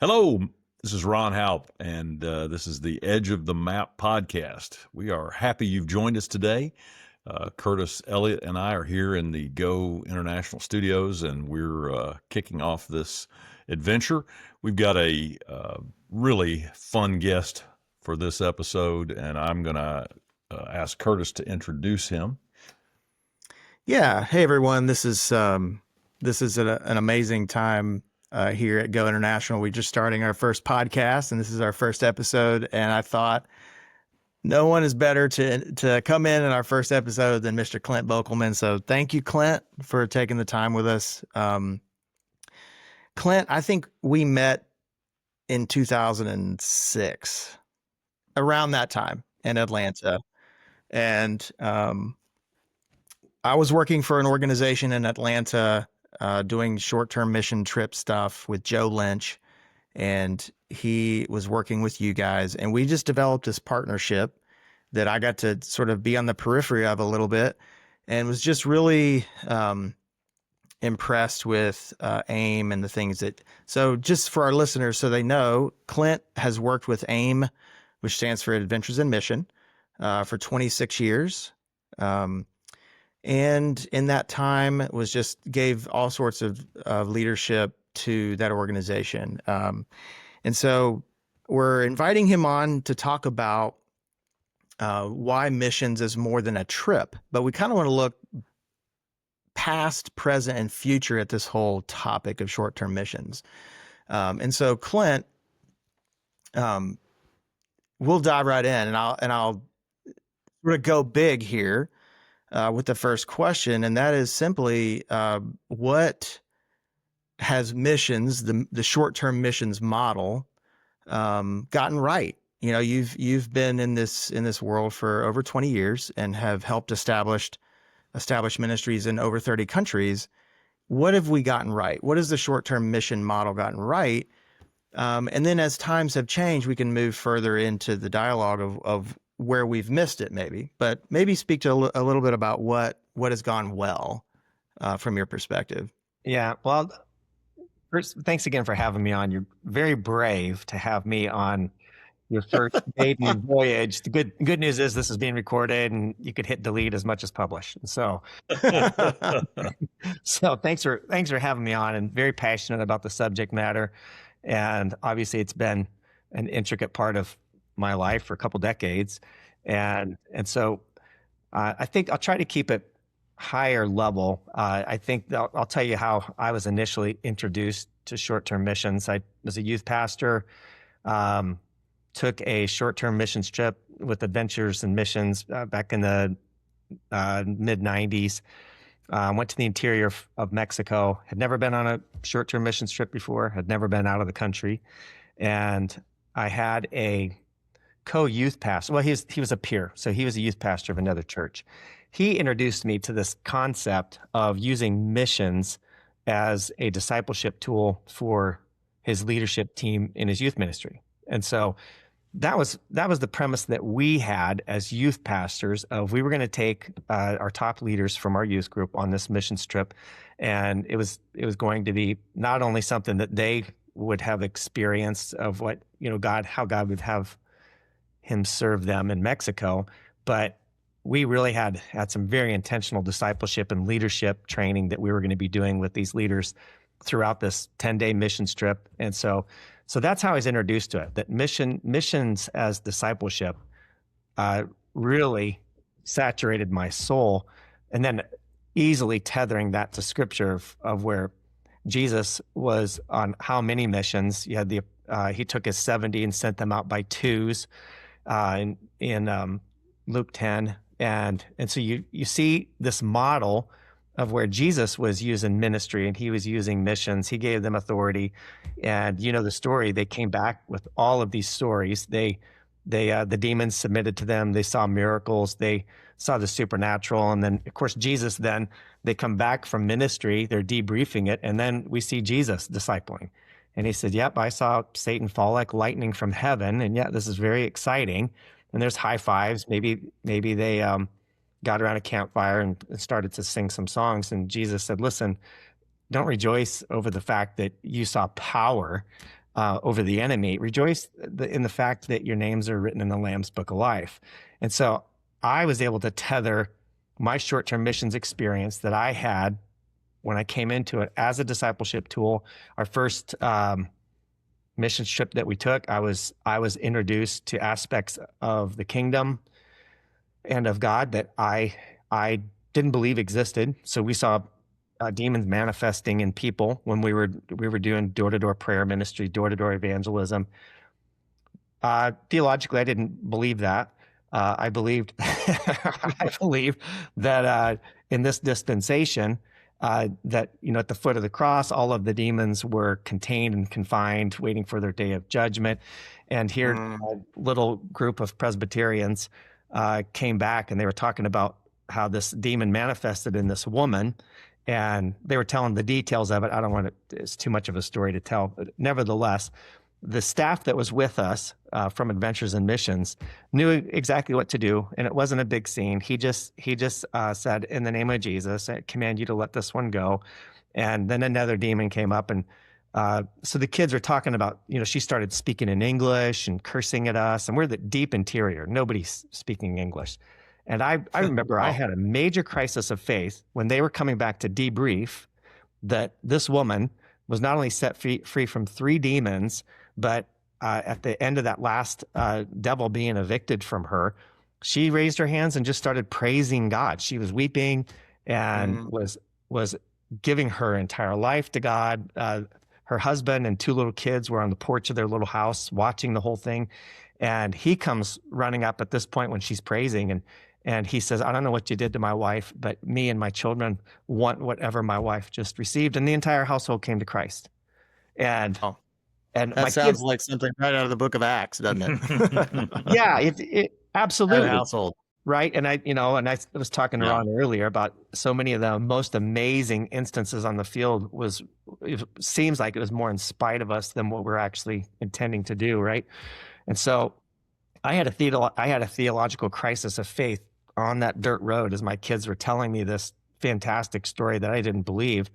Hello, this is Ron Halp, and this is the Edge of the Map podcast. We are happy you've joined us today. Curtis Elliott and I are here in the Go International Studios, and we're kicking off this adventure. We've got a really fun guest for this episode, and I'm going to ask Curtis to introduce him. Yeah. Hey, everyone. This is an amazing time here at Go International. We're just starting our first podcast, and this is our first episode. And I thought no one is better to come in our first episode than Mr. Clint Bokelman. So thank you, Clint, for taking the time with us. Clint, I think we met in 2006, around that time in Atlanta. And I was working for an organization in Atlanta doing short-term mission trip stuff with Joe Lynch, and he was working with you guys, and we just developed this partnership that I got to sort of be on the periphery of a little bit, and was just really impressed with AIM and the things that. So just for our listeners, so they know, Clint has worked with AIM, which stands for Adventures in Mission, for 26 years. And in that time gave all sorts of leadership to that organization. And so we're inviting him on to talk about why missions is more than a trip, but we kind of want to look past, present, and future at this whole topic of short-term missions. And so Clint, we'll dive right in, and I'll sort of go big here. With the first question, and that is simply what has missions, the short-term missions model, gotten right? You know, you've been in this world for over 20 years and have helped establish ministries in over 30 countries. What have we gotten right? What has the short-term mission model gotten right? And then as times have changed, we can move further into the dialogue of where we've missed it, but maybe speak to a little bit about what has gone well from your perspective. Yeah. Well, first, thanks again for having me on. You're very brave to have me on your first maiden voyage. The good news is this is being recorded, and you could hit delete as much as publish. So, so thanks for having me on, and very passionate about the subject matter. And obviously, it's been an intricate part of my life for a couple decades. And so I think I'll try to keep it higher level. I think I'll tell you how I was initially introduced to short-term missions. I was a youth pastor, took a short-term missions trip with Adventures in Missions back in the mid-90s. Went to the interior of Mexico, had never been on a short-term missions trip before, had never been out of the country. And I had a co-youth pastor. Well, he was a peer, so he was a youth pastor of another church. He introduced me to this concept of using missions as a discipleship tool for his leadership team in his youth ministry. And so that was the premise that we had as youth pastors of we were going to take our top leaders from our youth group on this missions trip, and it was going to be not only something that they would have experienced of what how God would have him serve them in Mexico, but we really had some very intentional discipleship and leadership training that we were going to be doing with these leaders throughout this 10-day missions trip. And so that's how I was introduced to it, that missions as discipleship really saturated my soul. And then easily tethering that to scripture of where Jesus was on how many missions. You had he took his 70 and sent them out by twos in Luke 10. And so you see this model of where Jesus was using ministry and he was using missions. He gave them authority. And the story, they came back with all of these stories. The demons submitted to them. They saw miracles. They saw the supernatural. And then, of course, Jesus, then they come back from ministry. They're debriefing it. And then we see Jesus discipling. And he said, yep, I saw Satan fall like lightning from heaven. And yeah, this is very exciting. And there's high fives. Maybe they got around a campfire and started to sing some songs. And Jesus said, listen, don't rejoice over the fact that you saw power over the enemy. Rejoice in the fact that your names are written in the Lamb's Book of Life. And so I was able to tether my short-term missions experience that I had when I came into it as a discipleship tool. Our first mission trip that we took, I was introduced to aspects of the kingdom and of God that I didn't believe existed. So we saw demons manifesting in people when we were doing door-to-door prayer ministry, door-to-door evangelism. Theologically, I didn't believe that. I believed that in this dispensation, that at the foot of the cross, all of the demons were contained and confined, waiting for their day of judgment. And here, a little group of Presbyterians came back, and they were talking about how this demon manifested in this woman, and they were telling the details of it. I don't want to; it's too much of a story to tell. But nevertheless, the staff that was with us from Adventures in Missions knew exactly what to do, and it wasn't a big scene. He just said, "In the name of Jesus, I command you to let this one go." And then another demon came up, and so the kids are talking about, she started speaking in English and cursing at us, and we're the deep interior. Nobody's speaking English. And I remember I had a major crisis of faith when they were coming back to debrief that this woman was not only set free from 3 demons, but at the end of that last devil being evicted from her, she raised her hands and just started praising God. She was weeping and was giving her entire life to God. Her husband and 2 little kids were on the porch of their little house watching the whole thing. And he comes running up at this point when she's praising, and he says, "I don't know what you did to my wife, but me and my children want whatever my wife just received." And the entire household came to Christ. And that my sounds kids, like something right out of the Book of Acts, doesn't it? yeah, it absolutely. Household. Right. And I was talking to Ron earlier about so many of the most amazing instances on the field it seems like it was more in spite of us than what we're actually intending to do. Right. And so I had a theological crisis of faith on that dirt road as my kids were telling me this fantastic story that I didn't believe.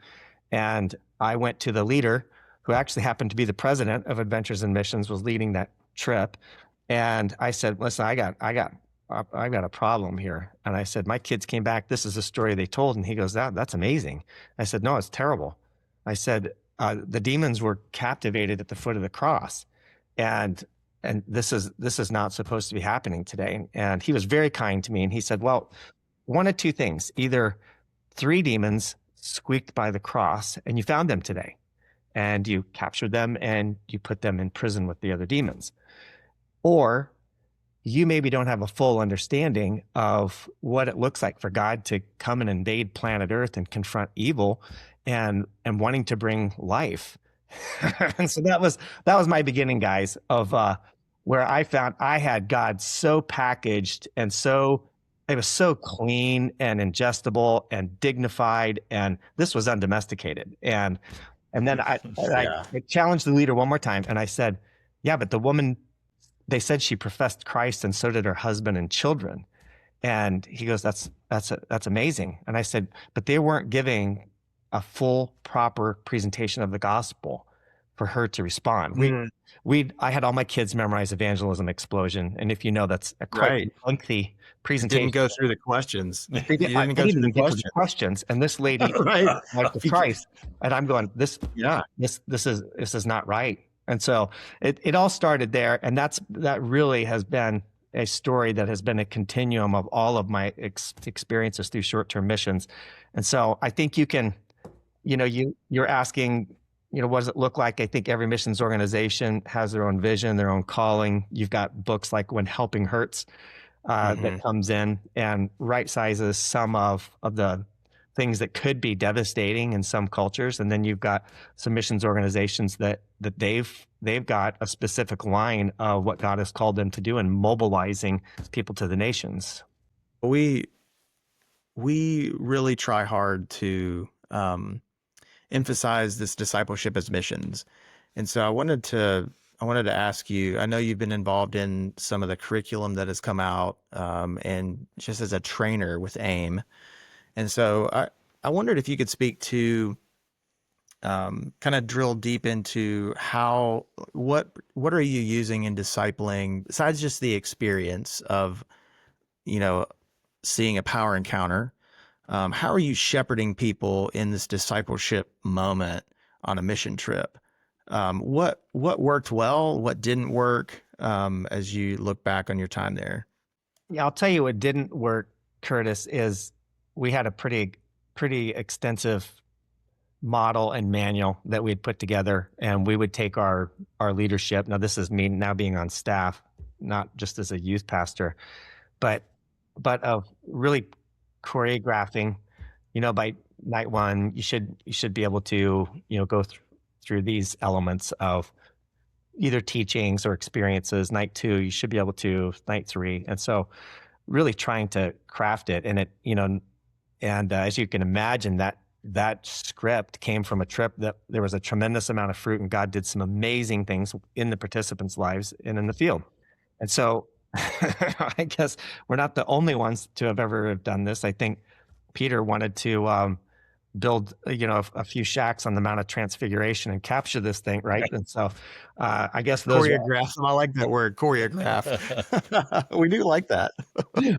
And I went to the leader, who actually happened to be the president of Adventures in Missions, was leading that trip. And I said, "Listen, I got a problem here." And I said, "My kids came back. This is the story they told." And he goes, "That's amazing." I said, "No, it's terrible." I said, "The demons were captivated at the foot of the cross. And this is not supposed to be happening today." And he was very kind to me. And he said, "Well, one of 2 things: either 3 demons squeaked by the cross and you found them today, and you captured them and you put them in prison with the other demons, or you maybe don't have a full understanding of what it looks like for God to come and invade planet Earth and confront evil and wanting to bring life." And so that was my beginning, guys, of where I found I had God so packaged and it was so clean and ingestible and dignified, and this was undomesticated. And then I challenged the leader one more time, and I said, "Yeah, but the woman, they said she professed Christ, and so did her husband and children." And he goes, "That's amazing." And I said, "But they weren't giving a full, proper presentation of the gospel for her to respond." I had all my kids memorize Evangelism Explosion, and if you know, that's a quite lengthy presentation. Didn't go through the questions. I didn't even get to the questions. And this lady, like the Christ, and I'm going, this is not right. And so it all started there, and that really has been a story that has been a continuum of all of my experiences through short-term missions. And so I think you can, you're asking, what does it look like? I think every missions organization has their own vision, their own calling. You've got books like When Helping Hurts that comes in and right sizes some of the things that could be devastating in some cultures. And then you've got some missions organizations that they've got a specific line of what God has called them to do in mobilizing people to the nations. We really try hard to emphasize this discipleship as missions. And so I wanted to ask you, I know you've been involved in some of the curriculum that has come out, and just as a trainer with AIM. And so I wondered if you could speak to kind of drill deep into what are you using in discipling besides just the experience of, seeing a power encounter. How are you shepherding people in this discipleship moment on a mission trip? What worked well? What didn't work? As you look back on your time there. Yeah, I'll tell you what didn't work, Curtis, is we had a pretty extensive model and manual that we had put together, and we would take our leadership. Now, this is me now being on staff, not just as a youth pastor, but of really choreographing. By night one, you should be able to go through these elements of either teachings or experiences. Night two, you should be able to. Night three, and so really trying to craft it, and as you can imagine, that script came from a trip that there was a tremendous amount of fruit, and God did some amazing things in the participants' lives and in the field. And so I guess we're not the only ones to have ever done this. I think Peter wanted to build, a few shacks on the Mount of Transfiguration and capture this thing, right? And so I guess those choreograph. I like that word, choreograph. We do like that.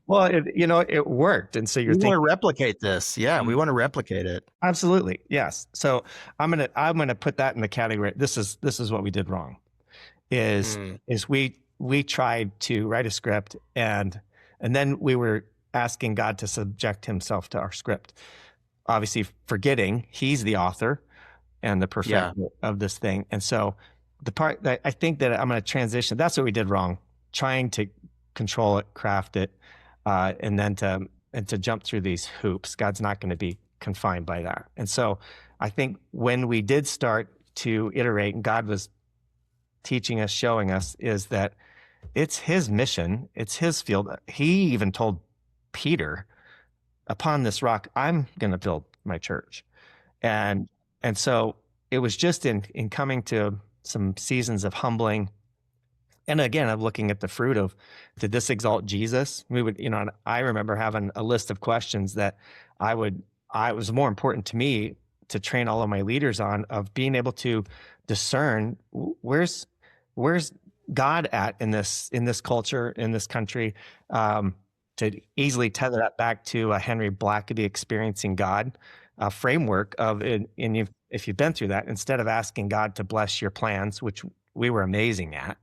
Well, it worked, and so we want to replicate this. Yeah, we want to replicate it. Absolutely, yes. So I'm gonna put that in the category. This is what we did wrong. Is we tried to write a script, and then we were asking God to subject Himself to our script. Obviously, forgetting He's the author and the perfecter of this thing. And so the part that I think that I'm going to transition, that's what we did wrong, trying to control it, craft it, and then to jump through these hoops. God's not going to be confined by that. And so I think when we did start to iterate, and God was teaching us, showing us, is that it's His mission, it's His field. He even told Peter, upon this rock, I'm going to build my church. And so it was just in coming to some seasons of humbling. And again, I'm looking at the fruit of, did this exalt Jesus? We would, I remember having a list of questions that it was more important to me to train all of my leaders on, of being able to discern where's God at in this culture, in this country, to easily tether that back to a Henry Blackaby Experiencing God framework of it. And if you've been through that, instead of asking God to bless your plans, which we were amazing at,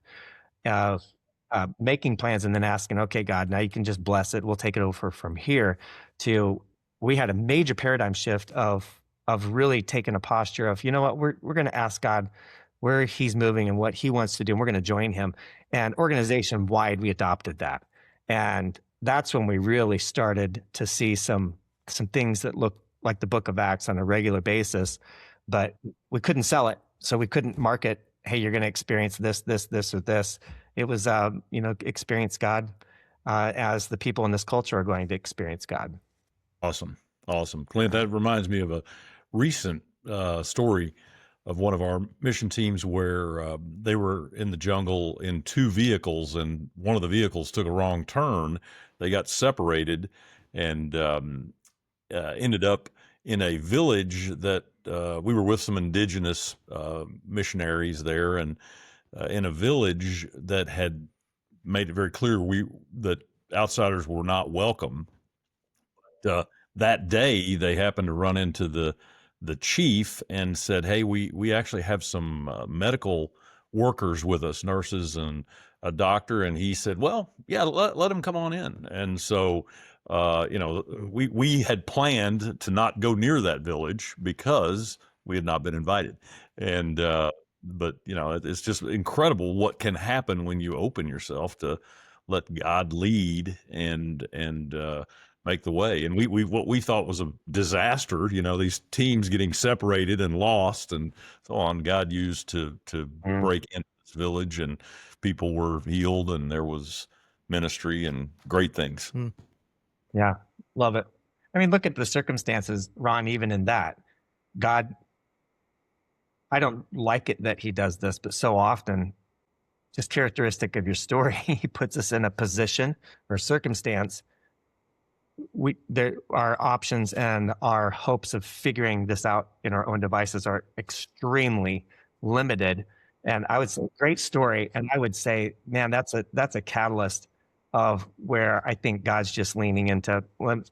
making plans and then asking, okay, God, now you can just bless it. We'll take it over from here. We had a major paradigm shift of really taking a posture of, we're going to ask God where He's moving and what He wants to do, and we're going to join Him. And organization wide, we adopted that. And that's when we really started to see some things that look like the book of Acts on a regular basis, but we couldn't sell it. So we couldn't market, hey, you're going to experience this, or this. It was, experience God as the people in this culture are going to experience God. Awesome. Clint, that reminds me of a recent story of one of our mission teams where they were in the jungle in two vehicles, and one of the vehicles took a wrong turn. They got separated and ended up in a village that we were with some indigenous missionaries there, and in a village that had made it very clear that outsiders were not welcome. That day, they happened to run into the chief and said, hey, we actually have some medical workers with us, nurses and a doctor. And he said, well, yeah, let them come on in. And so, we had planned to not go near that village because we had not been invited. And, but it's just incredible what can happen when you open yourself to let God lead and make the way. And we what we thought was a disaster, these teams getting separated and lost and so on, God used to break into this village, and people were healed, and there was ministry and great things. Yeah, love it. I mean, look at the circumstances, Ron, even in that. God, I don't like it that He does this, but so often, just characteristic of your story, He puts us in a position or circumstance our options and our hopes of figuring this out in our own devices are extremely limited. And I would say great story. And I would say, man, that's a catalyst of where I think God's just leaning into,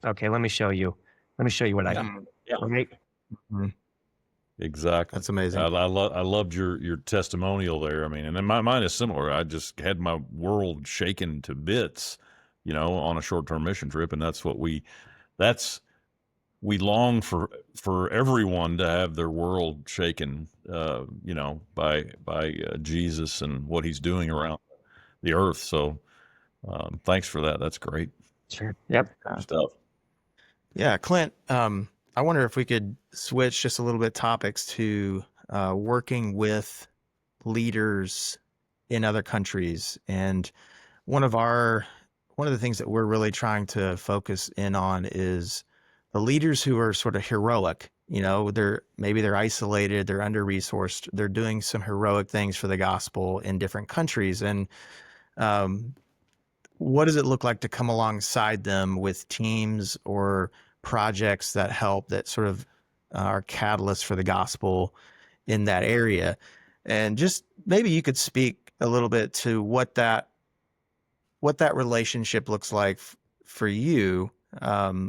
okay, let me show you what I do. Yeah. Right? Exactly. That's amazing. I loved your testimonial there. I mean, and then mine is similar. I just had my world shaken to bits, on a short-term mission trip, and that's what we long for everyone to have their world shaken, by Jesus and what he's doing around the earth. So, thanks for that. That's great Sure. Yep. stuff. Yeah, Clint, I wonder if we could switch just a little bit topics to working with leaders in other countries. And one of the things that we're really trying to focus in on is the leaders who are sort of heroic. They're isolated, they're under-resourced, they're doing some heroic things for the gospel in different countries. And what does it look like to come alongside them with teams or projects that sort of are catalysts for the gospel in that area? And just maybe you could speak a little bit to what that relationship looks like for you,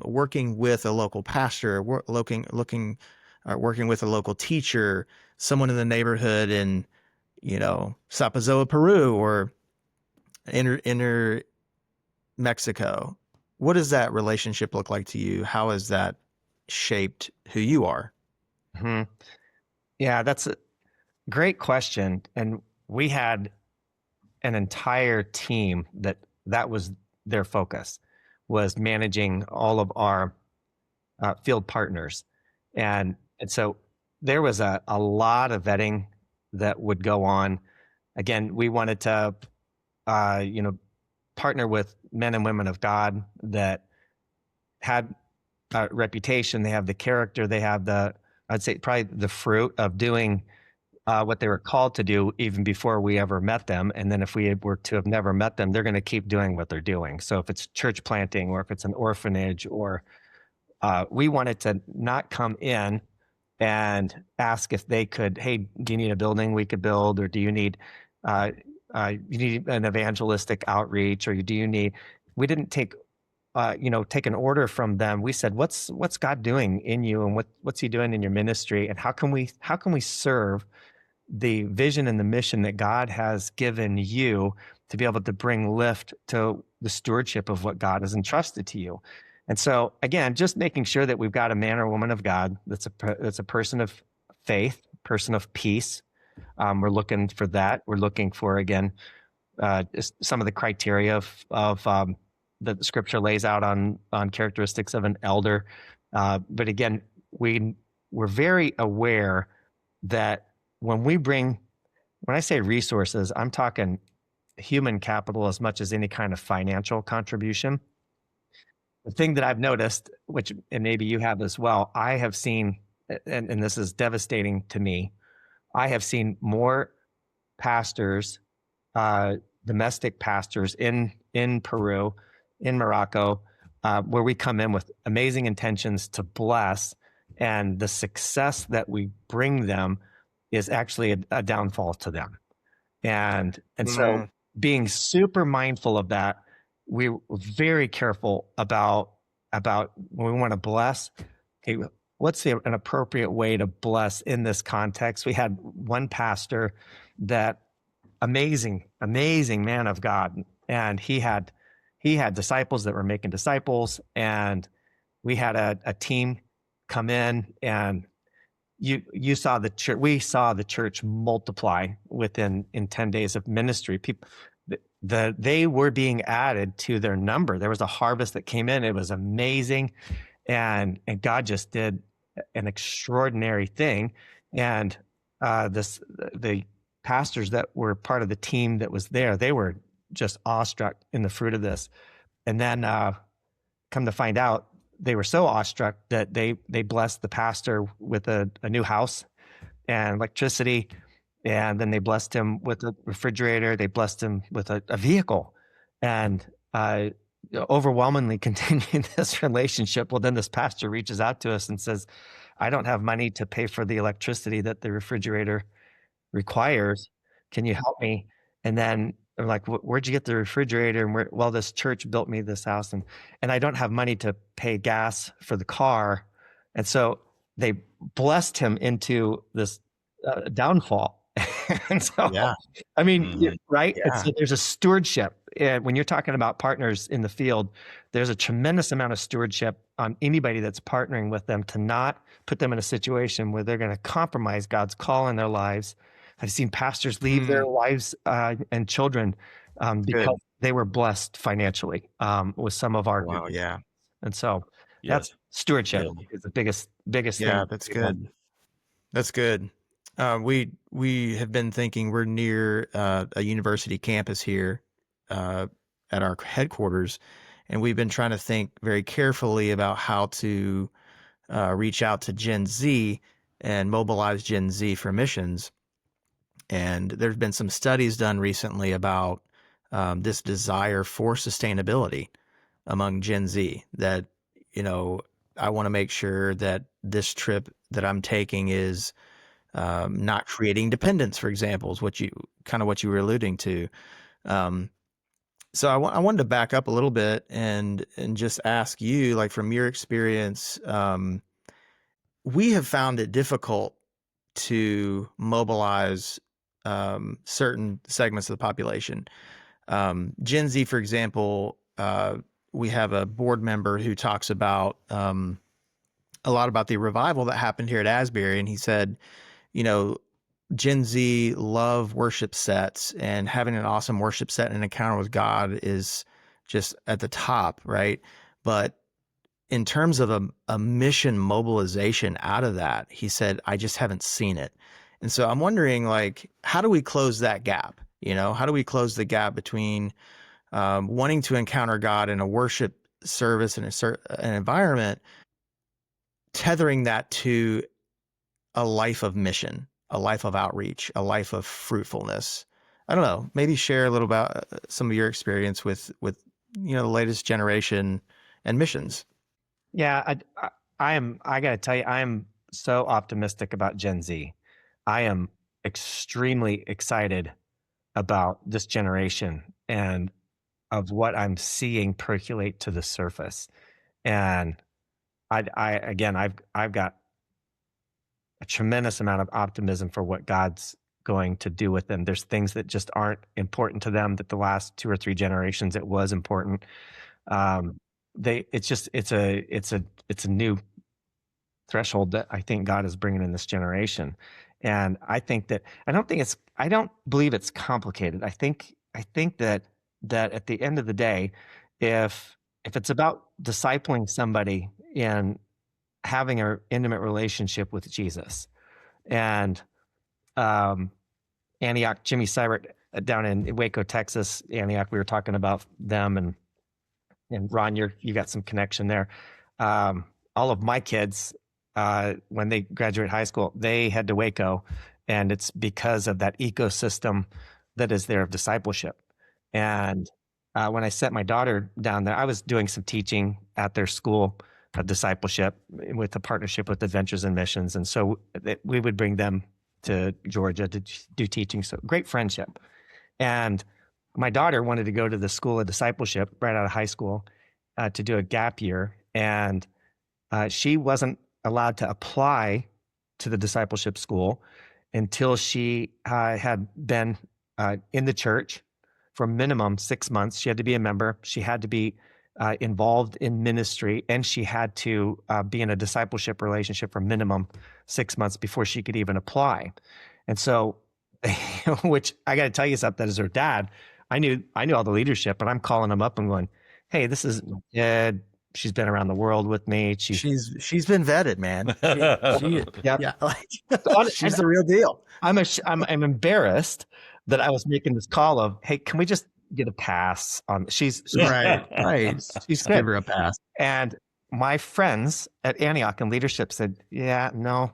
working with a local pastor, working with a local teacher, someone in the neighborhood in, Sapazoa, Peru, or inner Mexico. What does that relationship look like to you? How has that shaped who you are? Mm-hmm. Yeah, that's a great question. And we had an entire team that was their focus, was managing all of our field partners. And so there was a lot of vetting that would go on. Again, we wanted to, partner with men and women of God that had a reputation, they have the character, they have I'd say probably the fruit of doing what they were called to do even before we ever met them. And then if we were to have never met them, they're going to keep doing what they're doing. So if it's church planting or if it's an orphanage, or we wanted to not come in and ask if they could, hey, do you need a building we could build? Or do you need you need an evangelistic outreach, or do you need, we didn't take an order from them. We said, what's God doing in you, and what's he doing in your ministry, and how can we serve the vision and the mission that God has given you to be able to bring lift to the stewardship of what God has entrusted to you. And so again, just making sure that we've got a man or woman of God that's a person of faith, person of peace. We're looking for that. We're looking for, again, just some of the criteria of that the scripture lays out on characteristics of an elder. But again, we're very aware that when I say resources, I'm talking human capital as much as any kind of financial contribution. The thing that I've noticed, and maybe you have as well, I have seen, and this is devastating to me, I have seen more pastors, domestic pastors in Peru, in Morocco, where we come in with amazing intentions to bless, and the success that we bring them is actually a downfall to them. And so being super mindful of that, we're very careful about when we want to bless, okay, what's an appropriate way to bless in this context? We had one pastor that amazing man of God, and he had disciples that were making disciples, and we had a team come in, and you saw the church. We saw the church multiply in 10 days of ministry. People, they were being added to their number. There was a harvest that came in. It was amazing, and God just did an extraordinary thing. And the pastors that were part of the team that was there, they were just awestruck in the fruit of this. And then come to find out, they were so awestruck that they blessed the pastor with a new house and electricity. And then they blessed him with a refrigerator. They blessed him with a vehicle. And overwhelmingly continue this relationship. Well, then this pastor reaches out to us and says, I don't have money to pay for the electricity that the refrigerator requires. Can you help me? And then I'm like, where'd you get the refrigerator? And well, this church built me this house, and I don't have money to pay gas for the car. And so they blessed him into this downfall. And so, Yeah. I mean, Mhm. right? Yeah. So there's a stewardship. When you're talking about partners in the field, there's a tremendous amount of stewardship on anybody that's partnering with them to not put them in a situation where they're going to compromise God's call in their lives. I've seen pastors leave their wives and children Good. because they were blessed financially with some of our good Wow. Yeah. and so that's Yes. stewardship Yeah. is the biggest Yeah. thing. That's good. That's good. We have been thinking we're near a university campus here at our headquarters, and we've been trying to think very carefully about how to reach out to Gen Z and mobilize Gen Z for missions. And there's been some studies done recently about this desire for sustainability among Gen Z that, I want to make sure that this trip that I'm taking is not creating dependence, for example, is what you were alluding to. Um, so I wanted to back up a little bit and just ask you, like from your experience, we have found it difficult to mobilize certain segments of the population. Gen Z, for example, we have a board member who talks about a lot about the revival that happened here at Asbury, and he said, you know, Gen Z love worship sets, and having an awesome worship set and an encounter with God is just at the top, right? But in terms of a mission mobilization out of that, he said, I just haven't seen it. And so I'm wondering, like, how do we close that gap? How do we close the gap between wanting to encounter God in a worship service and an environment, tethering that to a life of mission, a life of outreach, a life of fruitfulness? I don't know. Maybe share a little about some of your experience with the latest generation and missions. Yeah, I got to tell you, I am so optimistic about Gen Z. I am extremely excited about this generation and of what I'm seeing percolate to the surface. And I've got a tremendous amount of optimism for what God's going to do with them. There's things that just aren't important to them that the last 2 or 3 generations it was important. It's a new threshold that I think God is bringing in this generation. And I don't believe it's complicated. I think that at the end of the day, if it's about discipling somebody and having an intimate relationship with Jesus, and Antioch, Jimmy Seibert down in Waco, Texas, Antioch, we were talking about them, and Ron, you got some connection there. All of my kids, when they graduate high school, they head to Waco, and it's because of that ecosystem that is there of discipleship. And when I sent my daughter down there, I was doing some teaching at their school of discipleship with a partnership with Adventures in Missions. And so we would bring them to Georgia to do teaching. So great friendship. And my daughter wanted to go to the school of discipleship right out of high school to do a gap year. And she wasn't allowed to apply to the discipleship school until she had been in the church for minimum 6 months. She had to be a member. She had to be involved in ministry, and she had to be in a discipleship relationship for minimum 6 months before she could even apply. And so, which I got to tell you something, as her dad, I knew all the leadership, and I'm calling them up and going, "Hey, this is my kid. She's been around the world with me. She's been vetted, man. Yep. Yeah, like So she's the real deal. I'm embarrassed that I was making this call of, hey, can we just get a pass on? She's Right. she's Give good. her a pass. And my friends at Antioch in leadership said, yeah, no,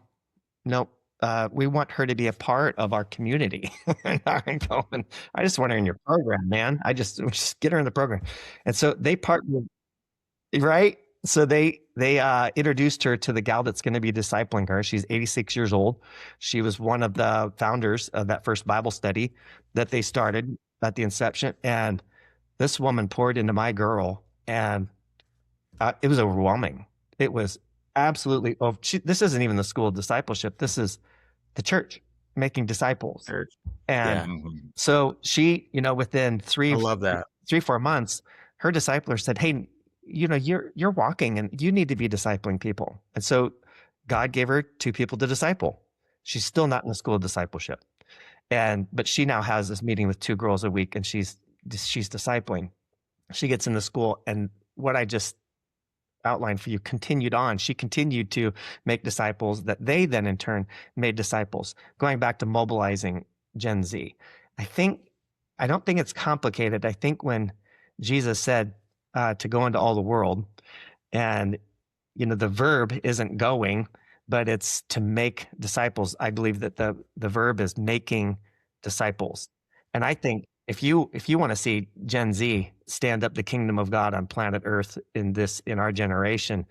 we want her to be a part of our community. And I'm going, I just want her in your program, man. Just get her in the program. And so they partnered, right? So they introduced her to the gal that's going to be discipling her. She's 86 years old. She was one of the founders of that first Bible study that they started at the inception. And this woman poured into my girl, and it was overwhelming. It was absolutely. Oh, this isn't even the school of discipleship. This is the church making disciples. Church. And Mhm. so she, within I love that. 3-4 months, her discipler said, "Hey, you're walking and you need to be discipling people." And so God gave her 2 people to disciple. She's still not in the school of discipleship. But she now has this meeting with 2 girls a week, and she's discipling. She gets into school, and what I just outlined for you continued on. She continued to make disciples that they then in turn made disciples. Going back to mobilizing Gen Z, I don't think it's complicated. I think when Jesus said to go into all the world, and the verb isn't going, but it's to make disciples. I believe that the verb is making disciples. And I think if you want to see Gen Z stand up the kingdom of God on planet Earth in our generation,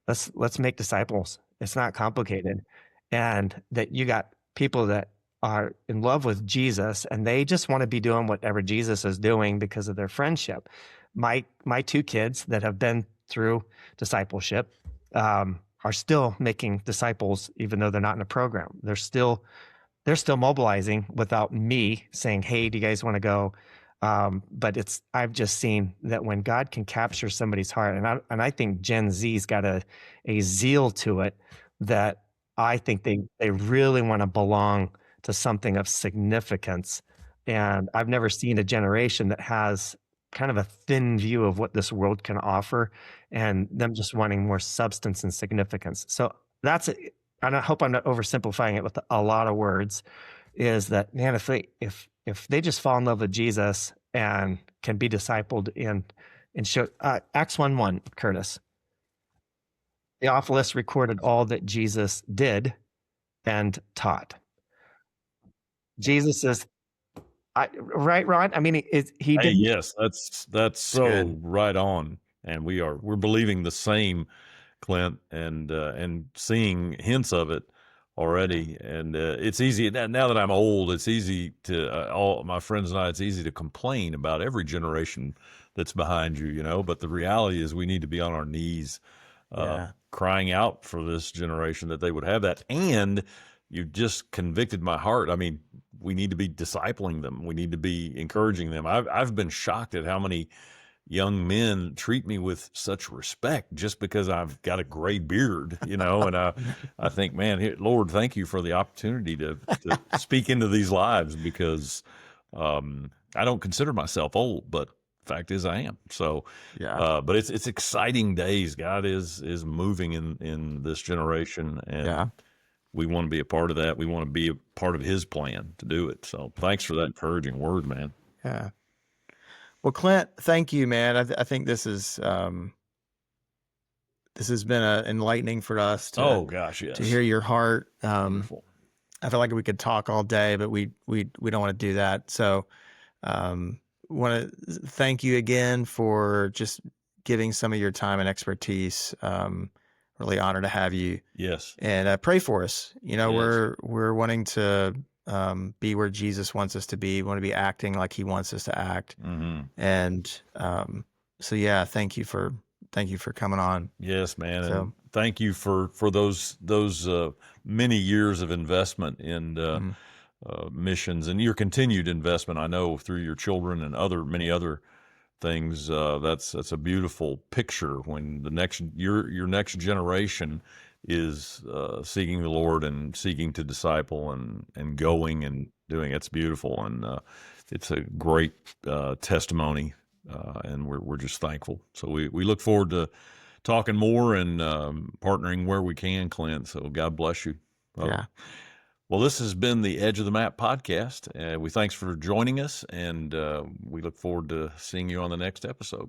let's make disciples. It's not complicated. And that you got people that are in love with Jesus, and they just want to be doing whatever Jesus is doing because of their friendship. My 2 kids that have been through discipleship are still making disciples, even though they're not in a program. They're still mobilizing without me saying, "Hey, do you guys want to go?" But I've just seen that when God can capture somebody's heart, and I think Gen Z's got a zeal to it that I think they really want to belong to something of significance. And I've never seen a generation that has kind of a thin view of what this world can offer, and them just wanting more substance and significance. So that's it. And I hope I'm not oversimplifying it with a lot of words, is that, man, if they just fall in love with Jesus and can be discipled and show Acts 1:1, Curtis. Theophilus recorded all that Jesus did and taught. Jesus is right, Ron? I mean, he Hey, did. yes, that's so Good. right on, and we're believing the same, Clint, and seeing hints of it already. And it's easy now that I'm old. It's easy to all my friends and I. It's easy to complain about every generation that's behind you, But the reality is, we need to be on our knees, crying out for this generation that they would have that. And you just convicted my heart. I mean, we need to be discipling them. We need to be encouraging them. I've been shocked at how many young men treat me with such respect just because I've got a gray beard, and I think, man, Lord, thank you for the opportunity to speak into these lives, because I don't consider myself old, but the fact is I am. So, but it's exciting days. God is moving in this generation, and we want to be a part of that. We want to be a part of His plan to do it. So, thanks for that encouraging word, man. Yeah. Well, Clint, thank you, man. I think this has been enlightening for us to Oh gosh, yes. to hear your heart. Wonderful. I feel like we could talk all day, but we don't want to do that. So, want to thank you again for just giving some of your time and expertise. Really honored to have you. Yes. And pray for us. Yes. We're wanting to be where Jesus wants us to be. We want to be acting like He wants us to act. Mm-hmm. And so, yeah, thank you for coming on. Yes, man. So, and thank you for those many years of investment in missions, and your continued investment. I know through your children and many other things. That's a beautiful picture when your next generation is seeking the Lord and seeking to disciple and going and doing. It's beautiful, and it's a great testimony, and we're just thankful. So we look forward to talking more and partnering where we can, Clint. So God bless you. yeah. Well, this has been the Edge of the Map podcast. We thanks for joining us, and we look forward to seeing you on the next episode.